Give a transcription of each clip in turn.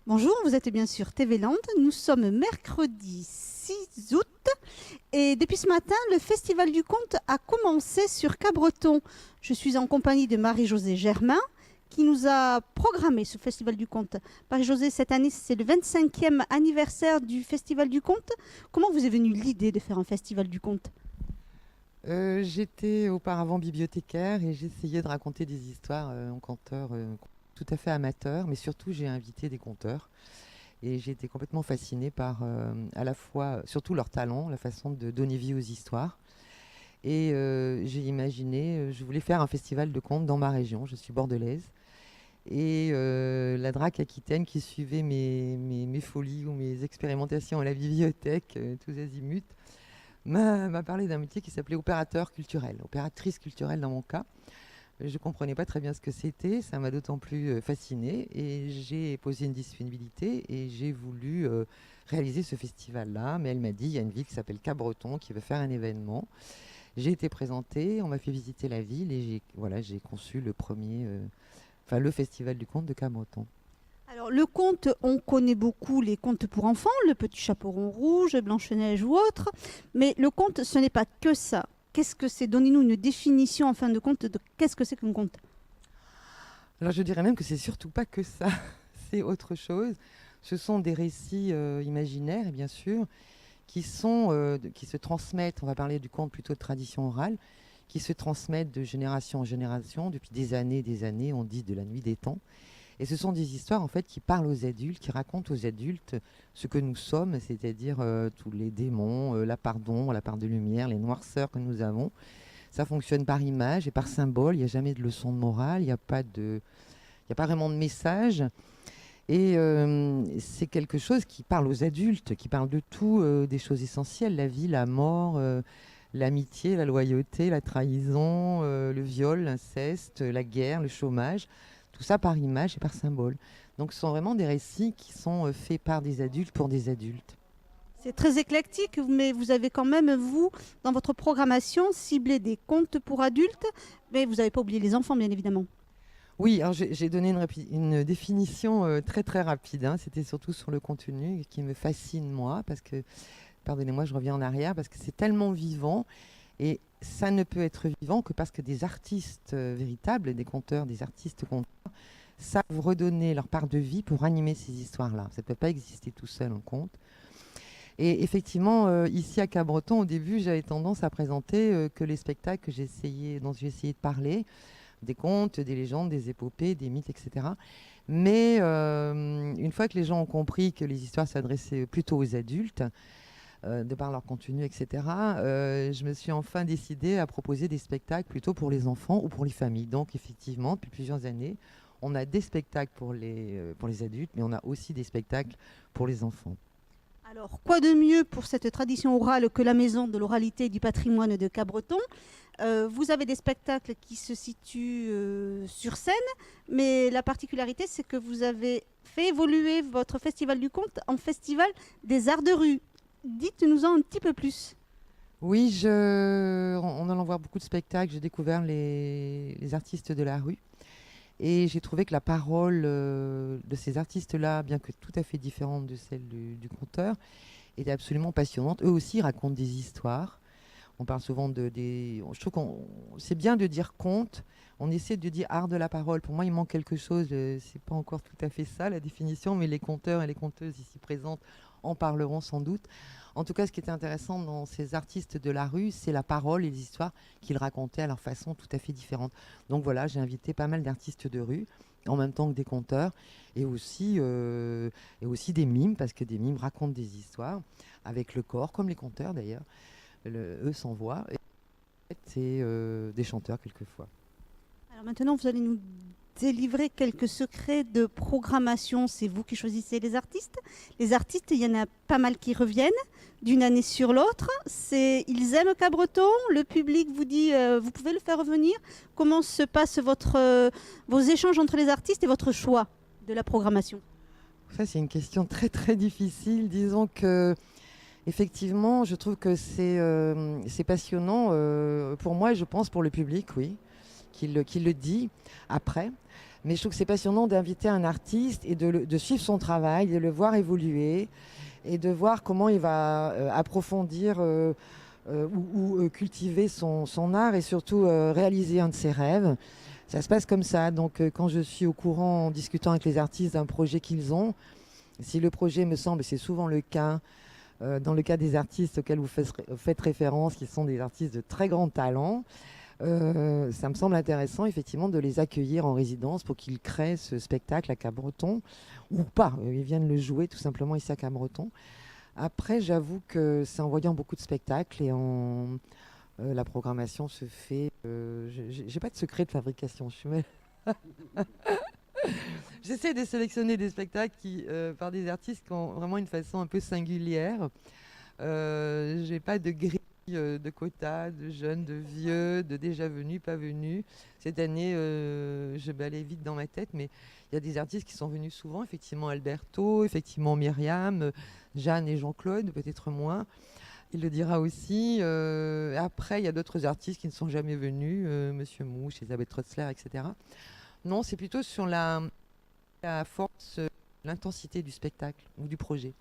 Bonjour, vous êtes bien sûr TV Land. Nous sommes mercredi 6 août et depuis ce matin, le Festival du Conte a commencé sur Cabreton. Je suis en compagnie de Marie-Josée Germain qui nous a programmé ce Festival du Conte. Marie-Josée, cette année, c'est le 25e anniversaire du Festival du Conte. Comment vous est venue l'idée de faire un Festival du Conte? J'étais auparavant bibliothécaire et j'essayais de raconter des histoires en conteur tout à fait amateur, mais surtout j'ai invité des conteurs et j'ai été complètement fascinée par à la fois, surtout leur talent, la façon de donner vie aux histoires. Et j'ai imaginé, je voulais faire un festival de contes dans ma région, je suis bordelaise. Et la DRAC Aquitaine qui suivait mes folies ou mes expérimentations à la bibliothèque, tous azimuts, m'a parlé d'un métier qui s'appelait opérateur culturel, opératrice culturelle dans mon cas. Je ne comprenais pas très bien ce que c'était, ça m'a d'autant plus fascinée et j'ai posé une disponibilité et j'ai voulu réaliser ce festival-là. Mais elle m'a dit, il y a une ville qui s'appelle Cabreton qui veut faire un événement. J'ai été présentée, on m'a fait visiter la ville et j'ai conçu le festival du conte de Cabreton. Alors, le conte, on connaît beaucoup les contes pour enfants, le petit chaperon rouge, Blanche-Neige ou autre, mais le conte, ce n'est pas que ça. Qu'est-ce que c'est? Donnez-nous une définition en fin de compte de qu'est-ce que c'est qu'un conte. Alors je dirais même que c'est surtout pas que ça, c'est autre chose. Ce sont des récits imaginaires, bien sûr, qui se transmettent, on va parler du conte plutôt de tradition orale, qui se transmettent de génération en génération depuis des années, on dit de la nuit des temps. Et ce sont des histoires en fait qui parlent aux adultes, qui racontent aux adultes ce que nous sommes, c'est-à-dire tous les démons, la part d'ombre, la part de lumière, les noirceurs que nous avons. Ça fonctionne par image et par symbole. Il n'y a jamais de leçon de morale, il y a pas vraiment de message. Et c'est quelque chose qui parle aux adultes, qui parle de tout, des choses essentielles, la vie, la mort, l'amitié, la loyauté, la trahison, le viol, l'inceste, la guerre, le chômage. Tout ça par image et par symbole. Donc ce sont vraiment des récits qui sont faits par des adultes pour des adultes. C'est très éclectique, mais vous avez quand même, vous, dans votre programmation, ciblé des contes pour adultes, mais vous n'avez pas oublié les enfants, bien évidemment. Oui, alors j'ai donné une définition très très rapide, hein. C'était surtout sur le contenu qui me fascine moi, parce que, pardonnez-moi, je reviens en arrière, parce que c'est tellement vivant, et ça ne peut être vivant que parce que des artistes véritables, des conteurs, des artistes conteurs, savent redonner leur part de vie pour animer ces histoires-là. Ça ne peut pas exister tout seul en conte. Et effectivement, ici à Cabreton, au début, j'avais tendance à présenter que les spectacles dont j'ai essayé de parler, des contes, des légendes, des épopées, des mythes, etc. Mais une fois que les gens ont compris que les histoires s'adressaient plutôt aux adultes, de par leur contenu, etc., je me suis enfin décidée à proposer des spectacles plutôt pour les enfants ou pour les familles. Donc effectivement, depuis plusieurs années, on a des spectacles pour les adultes, mais on a aussi des spectacles pour les enfants. Alors, quoi de mieux pour cette tradition orale que la maison de l'oralité et du patrimoine de Cabreton? Vous avez des spectacles qui se situent sur scène, mais la particularité, c'est que vous avez fait évoluer votre festival du conte en festival des arts de rue. Dites-nous-en un petit peu plus. Oui, en allant voir beaucoup de spectacles, j'ai découvert les artistes de la rue. Et j'ai trouvé que la parole de ces artistes-là, bien que tout à fait différente de celle du conteur, était absolument passionnante. Eux aussi racontent des histoires. On parle souvent je trouve qu'on c'est bien de dire conte. On essaie de dire art de la parole. Pour moi, il manque quelque chose. C'est pas encore tout à fait ça la définition, mais les conteurs et les conteuses ici présentes en parleront sans doute. En tout cas, ce qui était intéressant dans ces artistes de la rue, c'est la parole et les histoires qu'ils racontaient à leur façon tout à fait différente. Donc voilà, j'ai invité pas mal d'artistes de rue, en même temps que des conteurs, et aussi des mimes, parce que des mimes racontent des histoires avec le corps, comme les conteurs d'ailleurs. Eux sans voix, et c'est des chanteurs quelquefois. Alors maintenant, vous allez nous délivrer quelques secrets de programmation. C'est vous qui choisissez les artistes. Les artistes, il y en a pas mal qui reviennent d'une année sur l'autre. Ils aiment Cabreton. Le public vous dit, vous pouvez le faire revenir. Comment se passent vos échanges entre les artistes et votre choix de la programmation? Ça, c'est une question très très difficile. Disons que effectivement, je trouve que c'est passionnant pour moi et je pense pour le public, oui, qui le dit après. Mais je trouve que c'est passionnant d'inviter un artiste et de suivre son travail, de le voir évoluer et de voir comment il va approfondir ou cultiver son art et surtout réaliser un de ses rêves. Ça se passe comme ça. Donc quand je suis au courant en discutant avec les artistes d'un projet qu'ils ont, si le projet me semble, et c'est souvent le cas, dans le cas des artistes auxquels vous faites référence, qui sont des artistes de très grand talent, ça me semble intéressant effectivement de les accueillir en résidence pour qu'ils créent ce spectacle à Cabreton, ou pas, ils viennent le jouer tout simplement ici à Cabreton. Après, j'avoue que c'est en voyant beaucoup de spectacles et la programmation se fait... j'ai pas de secret de fabrication, j'essaie de sélectionner des spectacles par des artistes qui ont vraiment une façon un peu singulière. J'ai pas de grille de quotas, de jeunes, de vieux, de déjà venus, pas venus. Cette année, je balaye vite dans ma tête, mais il y a des artistes qui sont venus souvent, effectivement Alberto, effectivement Myriam, Jeanne et Jean-Claude, peut-être moins. Il le dira aussi. Après, il y a d'autres artistes qui ne sont jamais venus, Monsieur Mouche, Elisabeth Trotzler, etc. Non, c'est plutôt sur la force, l'intensité du spectacle ou du projet.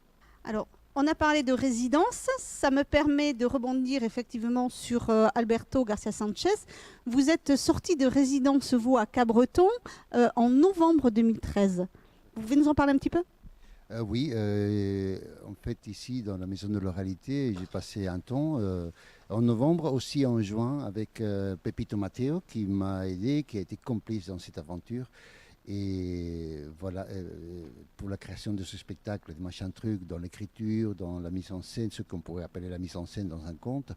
Alors, on a parlé de résidence, ça me permet de rebondir effectivement sur Alberto Garcia Sanchez. Vous êtes sorti de résidence, vous, à Cabreton, en novembre 2013. Vous pouvez nous en parler un petit peu ? Oui, en fait, ici, dans la maison de l'oralité, j'ai passé un temps en novembre, aussi en juin, avec Pepito Matteo, qui m'a aidé, qui a été complice dans cette aventure. Et voilà, pour la création de ce spectacle, de machin truc, dans l'écriture, dans la mise en scène, ce qu'on pourrait appeler la mise en scène dans un conte.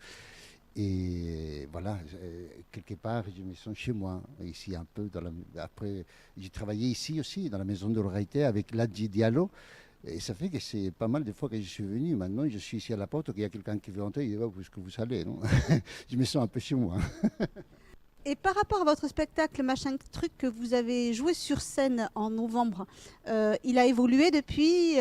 Et voilà, quelque part, je me sens chez moi, ici un peu. Après, j'ai travaillé ici aussi, dans la maison de l'oralité, avec Ladji Diallo. Et ça fait que c'est pas mal de fois que je suis venu. Maintenant, je suis ici à la porte, qu'il y a quelqu'un qui veut entrer, il dit, oh, où est-ce que vous allez, non? Je me sens un peu chez moi. Et par rapport à votre spectacle Machin Truc que vous avez joué sur scène en novembre, il a évolué depuis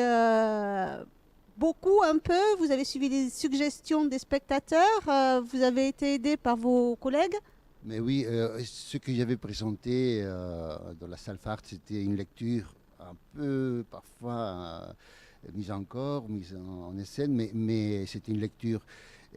beaucoup, un peu. Vous avez suivi les suggestions des spectateurs. Vous avez été aidé par vos collègues. Mais oui, ce que j'avais présenté dans la salle Fart, c'était une lecture un peu parfois mise en corps, mise en scène, mais c'était une lecture.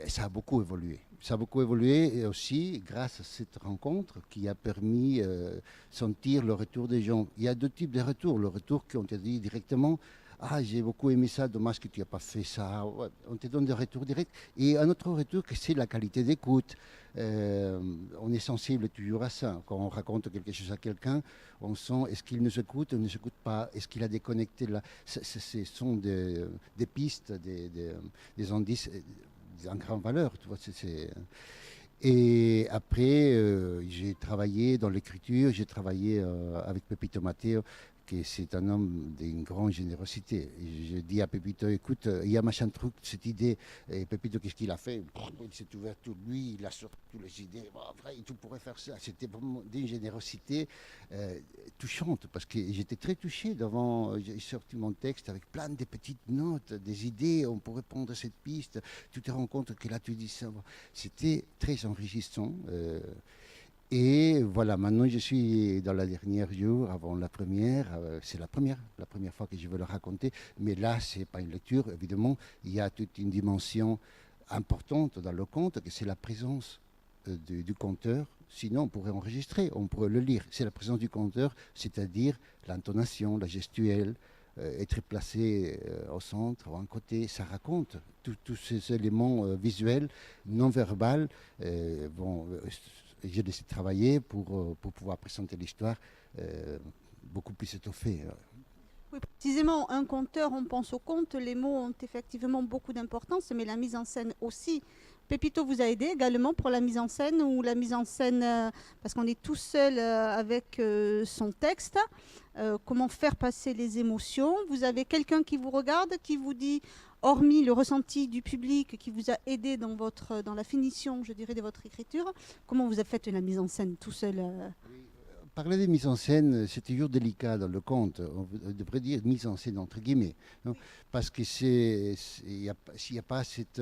Ça a beaucoup évolué. Ça a beaucoup évolué et aussi grâce à cette rencontre qui a permis de sentir le retour des gens. Il y a deux types de retours. Le retour qu'on te dit directement, ah, j'ai beaucoup aimé ça, dommage que tu n'as pas fait ça. Ouais, on te donne des retours directs. Et un autre retour, c'est la qualité d'écoute. On est sensible toujours à ça. Quand on raconte quelque chose à quelqu'un, on sent est-ce qu'il nous écoute ou ne nous écoute pas. Est-ce qu'il a déconnecté là. Ce sont des pistes, des indices en grande valeur. Tu vois, Et après, j'ai travaillé dans l'écriture, j'ai travaillé avec Pepito Matteo, qui c'est un homme d'une grande générosité. Et je dis à Pepito, écoute, il y a machin truc, cette idée. Et Pepito, qu'est-ce qu'il a fait? Il s'est ouvert tout lui, il a sorti toutes les idées. Bon, après, tu pourrais faire ça. C'était vraiment d'une générosité touchante, parce que j'étais très touché devant. J'ai sorti mon texte avec plein de petites notes, des idées. On pourrait prendre cette piste. Tu te rends compte que là, tu dis ça. C'était très enrichissant. Et voilà, maintenant je suis dans la dernière jour avant la première. C'est la première fois que je veux le raconter. Mais là, ce n'est pas une lecture. Évidemment, il y a toute une dimension importante dans le conte, que c'est la présence du conteur. Sinon, on pourrait enregistrer, on pourrait le lire. C'est la présence du conteur, c'est-à-dire l'intonation, la gestuelle, être placé au centre ou à un côté. Ça raconte tous ces éléments visuels, non verbaux. J'ai décidé de travailler pour pouvoir présenter l'histoire beaucoup plus étoffée. Oui, précisément, un conteur, on pense au conte, les mots ont effectivement beaucoup d'importance, mais la mise en scène aussi. Pepito vous a aidé également pour la mise en scène, ou la mise en scène, parce qu'on est tout seul avec son texte, comment faire passer les émotions. Vous avez quelqu'un qui vous regarde, qui vous dit, hormis le ressenti du public qui vous a aidé dans la finition, je dirais, de votre écriture, comment vous avez fait la mise en scène tout seul Oui, parler de mise en scène, c'est toujours délicat dans le conte. On devrait dire mise en scène entre guillemets, non, parce que s'il n'y a pas cette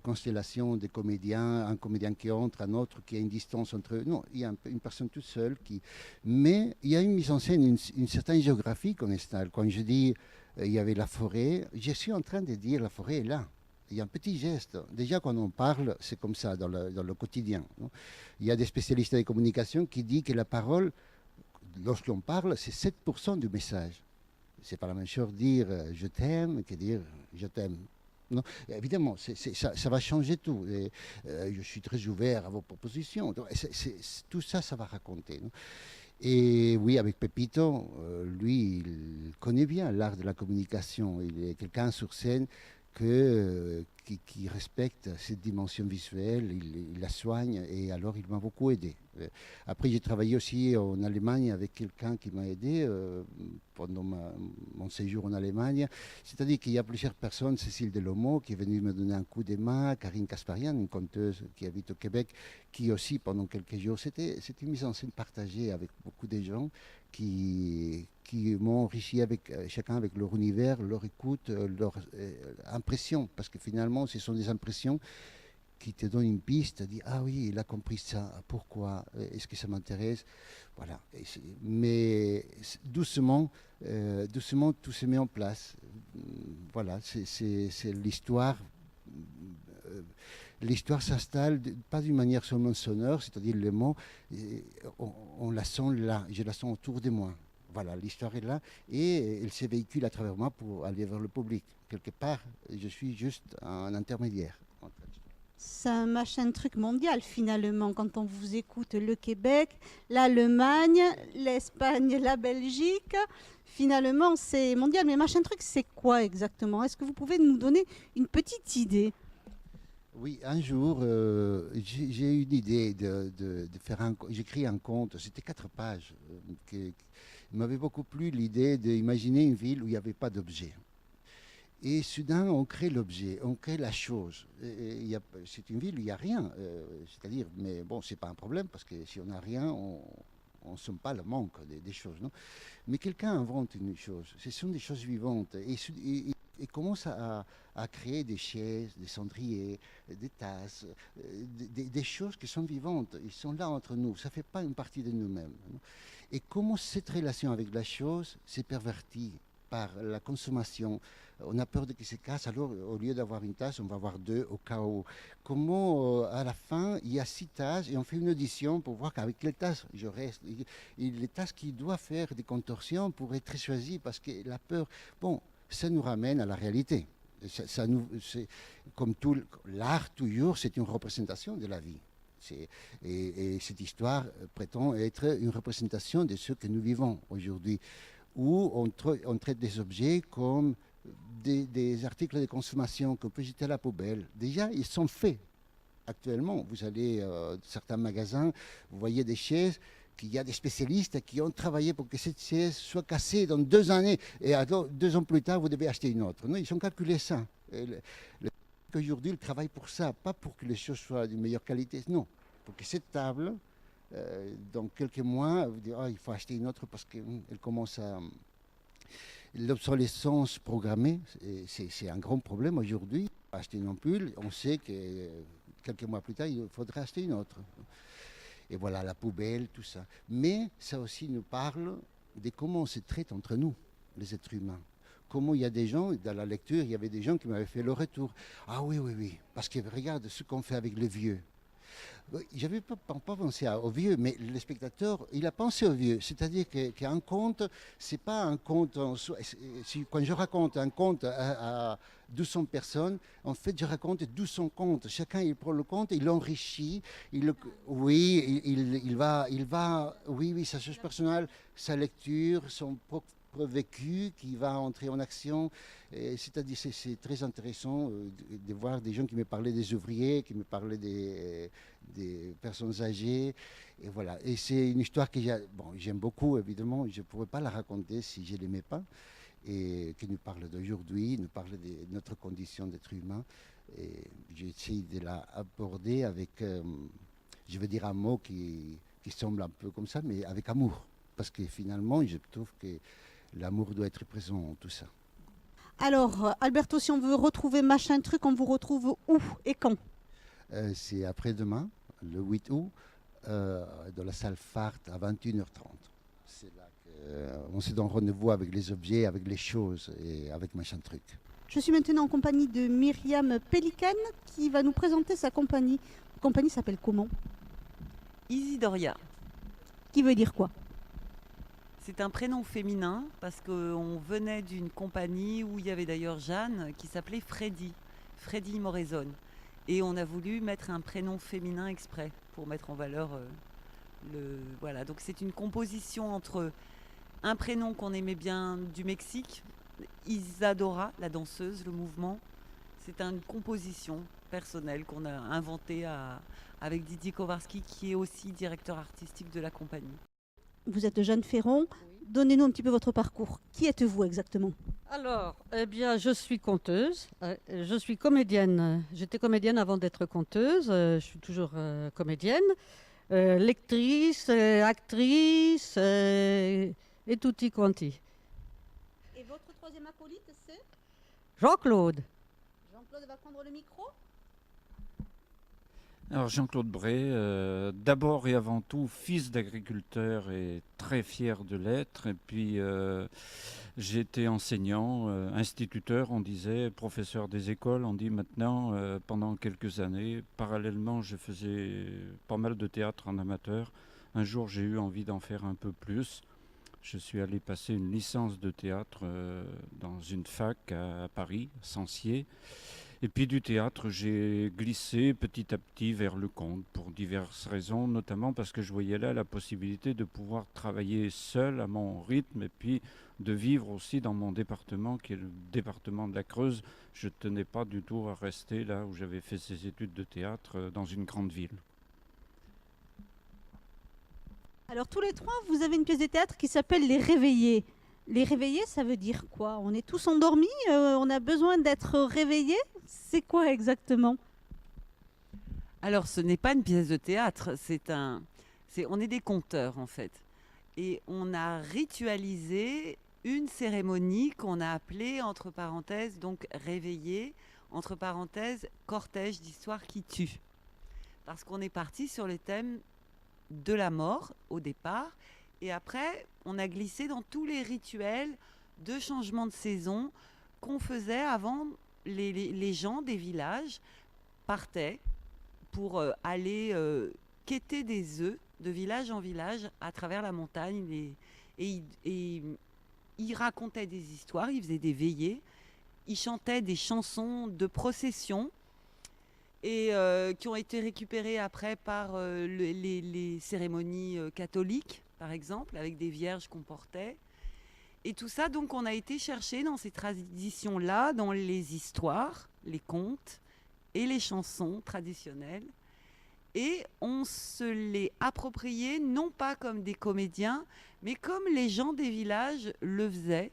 constellation de comédiens, un comédien qui entre, un autre qui a une distance entre eux. Non, il y a une personne toute seule qui. Mais il y a une mise en scène, une certaine géographie qu'on installe. Quand je dis il y avait la forêt, je suis en train de dire la forêt est là. Il y a un petit geste. Déjà, quand on parle, c'est comme ça dans le quotidien, non. Il y a des spécialistes des communications qui disent que la parole, lorsqu'on parle, c'est 7% du message. C'est pas la même chose dire je t'aime que dire je t'aime. Non, évidemment, ça va changer tout. Et, je suis très ouvert à vos propositions. Donc, tout ça, ça va raconter, non. Et oui, avec Pepito, lui, il connaît bien l'art de la communication. Il est quelqu'un sur scène qui respecte cette dimension visuelle, il la soigne et alors il m'a beaucoup aidé. Après, j'ai travaillé aussi en Allemagne avec quelqu'un qui m'a aidé pendant mon séjour en Allemagne. C'est-à-dire qu'il y a plusieurs personnes, Cécile Delomo qui est venue me donner un coup de main, Karine Kasparian, une conteuse qui habite au Québec, qui aussi pendant quelques jours, c'était une mise en scène partagée avec beaucoup de gens qui m'ont enrichi avec chacun avec leur univers, leur écoute, leur impression, parce que finalement, ce sont des impressions qui te donnent une piste, dit ah oui, il a compris ça, pourquoi, est-ce que ça m'intéresse, voilà. Mais doucement, doucement, tout se met en place. Voilà, c'est l'histoire. L'histoire s'installe pas d'une manière seulement sonore, c'est-à-dire les mots, on la sent là, je la sens autour de moi. Voilà, l'histoire est là et elle se véhicule à travers moi pour aller vers le public. Quelque part, je suis juste un intermédiaire. C'est un machin truc mondial finalement quand on vous écoute. Le Québec, l'Allemagne, l'Espagne, la Belgique. Finalement, c'est mondial. Mais machin truc, c'est quoi exactement? Est-ce que vous pouvez nous donner une petite idée? Oui, un jour, j'ai eu une idée de faire j'écris un conte, c'était 4 pages. Il m'avait beaucoup plu l'idée d'imaginer une ville où il n'y avait pas d'objet. Et soudain, on crée l'objet, on crée la chose. C'est une ville où il n'y a rien. C'est-à-dire, mais bon, c'est pas un problème parce que si on n'a rien, on ne sent pas le manque des choses, non? Mais quelqu'un invente une chose. Ce sont des choses vivantes. Et commence à créer des chaises, des cendriers, des tasses, des choses qui sont vivantes. Ils sont là entre nous. Ça ne fait pas une partie de nous-mêmes, non? Et comment cette relation avec la chose s'est pervertie par la consommation. On a peur de qu'il se casse, alors au lieu d'avoir une tasse, on va avoir 2 au cas où. Comment à la fin, il y a 6 tasses et on fait une audition pour voir qu'avec quelle tasse je reste. Les tasses qui doivent faire des contorsions pour être choisies parce que la peur, bon, ça nous ramène à la réalité. Comme tout l'art, toujours, c'est une représentation de la vie. Et cette histoire prétend être une représentation de ce que nous vivons aujourd'hui, où on traite des objets comme des articles de consommation qu'on peut jeter à la poubelle. Déjà, ils sont faits. Actuellement, vous allez dans certains magasins, vous voyez des chaises, qu'il y a des spécialistes qui ont travaillé pour que cette chaise soit cassée dans 2 années. Et alors, 2 ans plus tard, vous devez acheter une autre. Non, ils ont calculé ça. Aujourd'hui, ils travaillent pour ça, pas pour que les choses soient de meilleure qualité. Non, pour que cette table, dans quelques mois, vous dites, il faut acheter une autre parce qu'elle commence à... L'obsolescence programmée, c'est un grand problème aujourd'hui. Acheter une ampoule, on sait que quelques mois plus tard, il faudrait acheter une autre. Et voilà, la poubelle, tout ça. Mais ça aussi nous parle de comment on se traite entre nous, les êtres humains. Comment il y a des gens, dans la lecture, il y avait des gens qui m'avaient fait le retour. Ah oui, oui, oui, parce que regarde ce qu'on fait avec les vieux. J'avais pas pensé au vieux, mais le spectateur, il a pensé au vieux. C'est-à-dire qu'un conte, c'est pas un conte en soi. Quand je raconte un conte à 200 personnes, en fait, je raconte 200 contes. Chacun, il prend le conte, il l'enrichit. Oui, il va, oui, sa chose personnelle, sa lecture, son propre vécu qui va entrer en action. C'est-à-dire, c'est très intéressant de voir des gens qui me parlaient des ouvriers, qui me parlaient des personnes âgées. Et voilà. Et c'est une histoire que j'aime beaucoup, évidemment. Je ne pourrais pas la raconter si je ne l'aimais pas. Et qui nous parle d'aujourd'hui, nous parle de notre condition d'être humain. Et j'essaie de la aborder avec, je veux dire un mot qui qui semble un peu comme ça, mais avec amour. Parce que finalement, je trouve que l'amour doit être présent en tout ça. Alors, Alberto, si on veut retrouver Machin Truc, on vous retrouve où et quand? C'est après-demain, le 8 août, dans la salle Fart à 21h30. C'est là qu'on se donne rendez-vous avec les objets, avec les choses et avec Machin Truc. Je suis maintenant en compagnie de Myriam Pélican qui va nous présenter sa compagnie. La compagnie s'appelle comment? Isidoria. Qui veut dire quoi? C'est un prénom féminin parce qu'on venait d'une compagnie où il y avait d'ailleurs Jeanne qui s'appelait Freddy Moraison. Et on a voulu mettre un prénom féminin exprès pour mettre en valeur Voilà, donc c'est une composition entre un prénom qu'on aimait bien du Mexique, Isadora, la danseuse, le mouvement. C'est une composition personnelle qu'on a inventée avec Didier Kowarski qui est aussi directeur artistique de la compagnie. Vous êtes Jeanne Ferron. Donnez-nous un petit peu votre parcours. Qui êtes-vous exactement? Alors, eh bien, je suis conteuse, je suis comédienne. J'étais comédienne avant d'être conteuse, je suis toujours comédienne, lectrice, actrice et tutti quanti. Et votre troisième acolyte, c'est? Jean-Claude. Jean-Claude va prendre le micro. Alors Jean-Claude Bray, d'abord et avant tout fils d'agriculteur et très fier de l'être. Et puis j'ai été enseignant, instituteur, on disait, professeur des écoles, on dit maintenant, pendant quelques années. Parallèlement, je faisais pas mal de théâtre en amateur. Un jour, j'ai eu envie d'en faire un peu plus. Je suis allé passer une licence de théâtre dans une fac à Paris, Sancier. Et puis du théâtre, j'ai glissé petit à petit vers le conte pour diverses raisons, notamment parce que je voyais là la possibilité de pouvoir travailler seul à mon rythme et puis de vivre aussi dans mon département qui est le département de la Creuse. Je ne tenais pas du tout à rester là où j'avais fait ces études de théâtre dans une grande ville. Alors tous les trois, vous avez une pièce de théâtre qui s'appelle Les Réveillés. Les Réveillés, ça veut dire quoi? On est tous endormis, on a besoin d'être réveillés? C'est quoi exactement? Alors ce n'est pas une pièce de théâtre, on est des conteurs en fait. Et on a ritualisé une cérémonie qu'on a appelée, entre parenthèses, donc réveillée, entre parenthèses, cortège d'histoires qui tuent. Parce qu'on est parti sur le thème de la mort au départ. Et après, on a glissé dans tous les rituels de changement de saison qu'on faisait avant. Les gens des villages partaient pour aller quêter des œufs de village en village à travers la montagne. Et ils racontaient des histoires, ils faisaient des veillées, ils chantaient des chansons de procession et qui ont été récupérées après par les cérémonies catholiques, par exemple, avec des vierges qu'on portait. Et tout ça, donc, on a été chercher dans ces traditions-là, dans les histoires, les contes et les chansons traditionnelles. Et on se les appropriait, non pas comme des comédiens, mais comme les gens des villages le faisaient.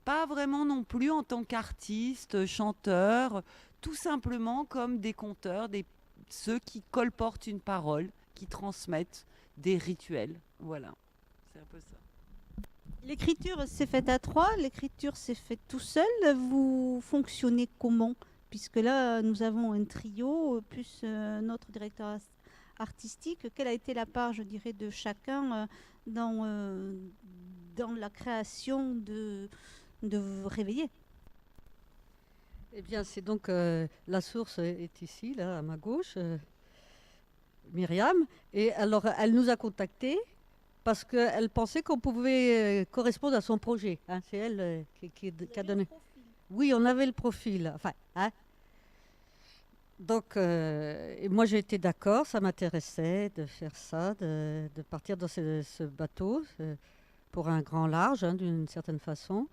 Pas vraiment non plus en tant qu'artistes, chanteurs, tout simplement comme des conteurs, ceux qui colportent une parole, qui transmettent des rituels. Voilà, c'est un peu ça. L'écriture s'est faite à trois, l'écriture s'est faite tout seul. Vous fonctionnez comment? Puisque là, nous avons un trio, plus notre directeur artistique. Quelle a été la part, je dirais, de chacun dans la création de Réveiller? Eh bien, c'est donc la source est ici, là, à ma gauche, Myriam. Et alors, elle nous a contactés parce qu'elle pensait qu'on pouvait correspondre à son projet. Hein. C'est elle qui a donné. Oui, on avait le profil. Enfin, hein. Donc, et moi j'ai été d'accord, ça m'intéressait de faire ça, de partir dans ce bateau pour un grand large, hein, d'une certaine façon,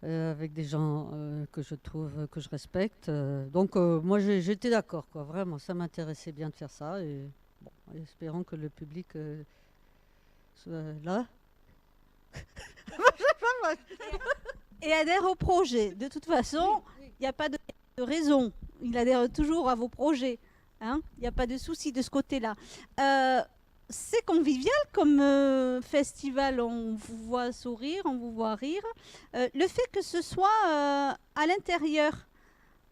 avec des gens que je trouve, que je respecte. Donc, moi j'étais d'accord, quoi, vraiment, ça m'intéressait bien de faire ça. Et bon, espérons que le public soit là. Et adhère au projet. De toute façon, il n'y a pas de raison. Il adhère toujours à vos projets. Hein. Il n'y a pas de souci de ce côté-là. c'est convivial comme festival. On vous voit sourire, on vous voit rire. Le fait que ce soit à l'intérieur,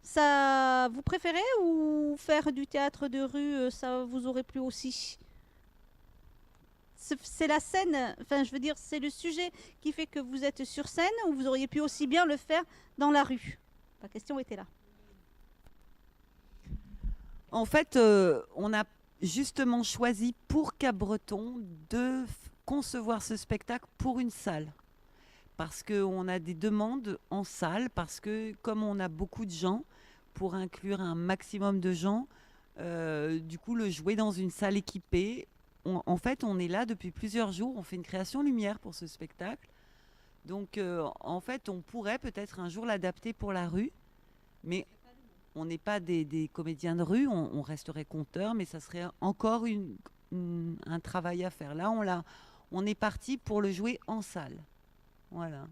ça vous préférez ou faire du théâtre de rue, ça vous aurait plu aussi? C'est la scène, enfin je veux dire, c'est le sujet qui fait que vous êtes sur scène ou vous auriez pu aussi bien le faire dans la rue? La question était là. En fait, on a justement choisi pour Cap-Breton de concevoir ce spectacle pour une salle. Parce qu'on a des demandes en salle, parce que comme on a beaucoup de gens, pour inclure un maximum de gens, du coup, le jouer dans une salle équipée, en fait, on est là depuis plusieurs jours, on fait une création lumière pour ce spectacle. Donc, en fait, on pourrait peut-être un jour l'adapter pour la rue, mais on n'est pas des comédiens de rue, on resterait conteurs, mais ça serait encore un travail à faire. Là, on est parti pour le jouer en salle. Voilà.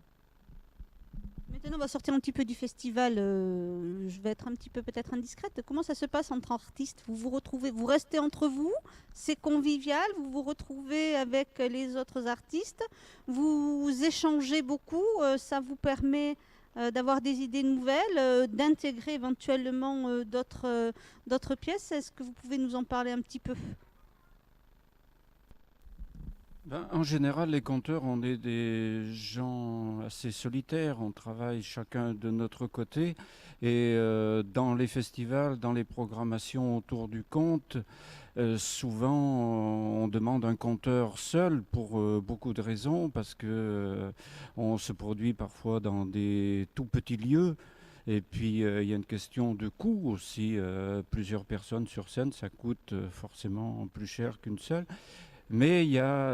Maintenant, on va sortir un petit peu du festival. Je vais être un petit peu peut-être indiscrète. Comment ça se passe entre artistes? Vous vous retrouvez, vous restez entre vous, c'est convivial, vous vous retrouvez avec les autres artistes, vous échangez beaucoup, ça vous permet d'avoir des idées nouvelles, d'intégrer éventuellement d'autres pièces. Est-ce que vous pouvez nous en parler un petit peu? En général, les conteurs, on est des gens assez solitaires, on travaille chacun de notre côté et dans les festivals, dans les programmations autour du conte, souvent on demande un conteur seul pour beaucoup de raisons parce que on se produit parfois dans des tout petits lieux. Et puis, il y a une question de coût aussi. Plusieurs personnes sur scène, ça coûte forcément plus cher qu'une seule. Mais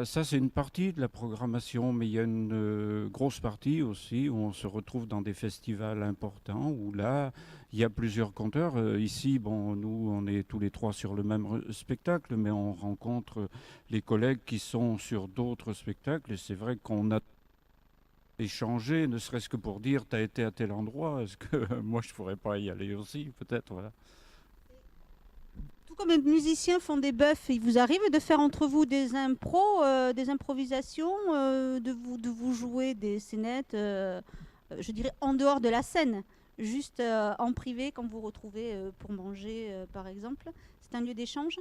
ça, c'est une partie de la programmation, mais il y a une grosse partie aussi où on se retrouve dans des festivals importants, où là, il y a plusieurs conteurs. Ici, bon, nous, on est tous les trois sur le même spectacle, mais on rencontre les collègues qui sont sur d'autres spectacles. Et c'est vrai qu'on a échangé, ne serait-ce que pour dire, tu as été à tel endroit, est-ce que moi, je ne pourrais pas y aller aussi, peut-être, voilà. Tout comme les musiciens font des buffs, il vous arrive de faire entre vous des impros, des improvisations, de vous jouer des scénettes, je dirais en dehors de la scène, juste en privé quand vous vous retrouvez pour manger par exemple. C'est un lieu d'échange?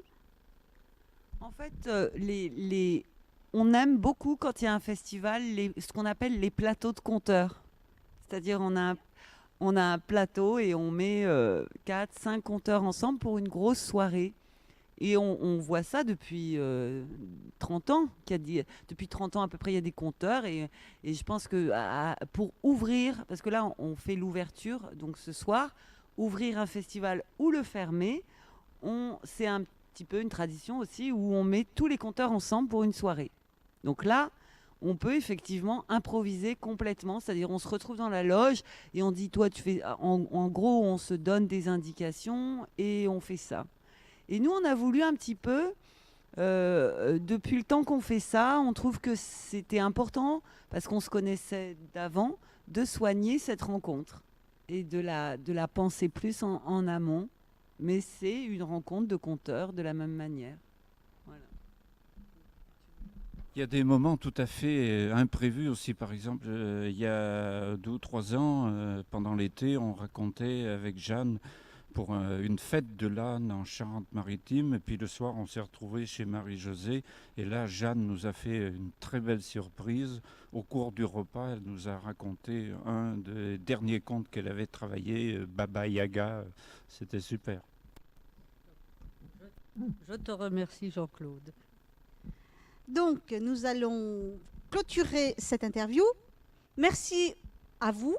En fait, on aime beaucoup quand il y a un festival ce qu'on appelle les plateaux de conteurs. C'est-à-dire on a un plateau et on met 4, 5 conteurs ensemble pour une grosse soirée. Et on voit ça depuis 30 ans. Depuis 30 ans à peu près, il y a des conteurs. Et je pense que pour ouvrir, parce que là, on fait l'ouverture, donc ce soir, ouvrir un festival ou le fermer, c'est un petit peu une tradition aussi où on met tous les conteurs ensemble pour une soirée. Donc là, on peut effectivement improviser complètement, c'est-à-dire on se retrouve dans la loge et on dit, toi tu fais, en gros on se donne des indications et on fait ça. Et nous on a voulu un petit peu, depuis le temps qu'on fait ça, on trouve que c'était important, parce qu'on se connaissait d'avant, de soigner cette rencontre et de la penser plus en amont, mais c'est une rencontre de conteurs de la même manière. Il y a des moments tout à fait imprévus aussi. Par exemple, il y a 2 ou 3 ans, pendant l'été, on racontait avec Jeanne pour une fête de l'âne en Charente-Maritime. Et puis le soir, on s'est retrouvés chez Marie-Josée. Et là, Jeanne nous a fait une très belle surprise. Au cours du repas, elle nous a raconté un des derniers contes qu'elle avait travaillé, Baba Yaga. C'était super. Je te remercie, Jean-Claude. Donc, nous allons clôturer cette interview. Merci à vous.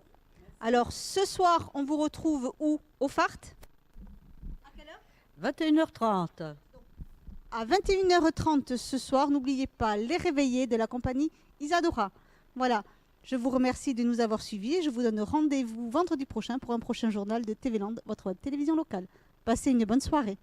Alors, ce soir, on vous retrouve où? Au Fart? À quelle heure? 21h30. À 21h30 ce soir, n'oubliez pas les réveillés de la compagnie Isadora. Voilà, je vous remercie de nous avoir suivis et je vous donne rendez-vous vendredi prochain pour un prochain journal de TV Land, votre télévision locale. Passez une bonne soirée.